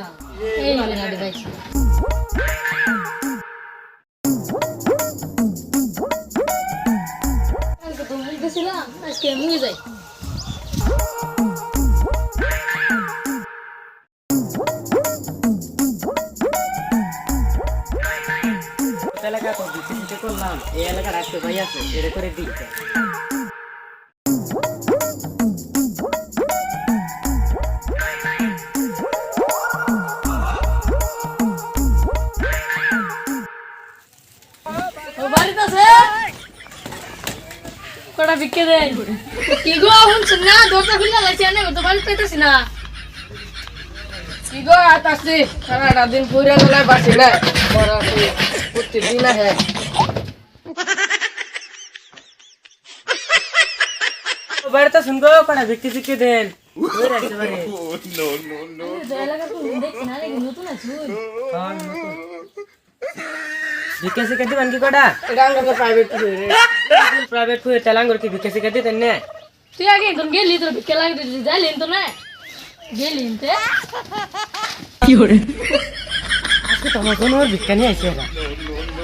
গেছিলাম এই গাড়ি পাইছি কালকে তো মুই গেছিলাম আজকে মুই যাই এলাকা তো বিক্রি করলাম এই এলাকার আজকে ভাই আছে এটা করে দিই ও বাড়িতে আছে কটা বিকে দেন কি গো শুনছ না দরজা খুলে লাগছে না তো বাড়ি পেতেছি না কি গো আতাসি সারাটা দিন পুরা নলায় বাসি না বড় প্রতিদিন আহে বাড়িতে শুনবো কটা বিক্রি দেন ওই রাখছে বাড়ি এলাকা তো দেখছি না নাকি নতুন আছি বিক্রি শিখে দিবেন কি কটা এটা আমরা প্রাইভেট প্রাইভেট ফুয়ে তেলাঙ্গর কি বিক্রি শিখে দিতেন না তুই আগে একদম গেলি তোর বিকে লাগে যাইলেন তো না গেলি তে আজকে তোমার কোনো বিজ্ঞানী আইছে এরা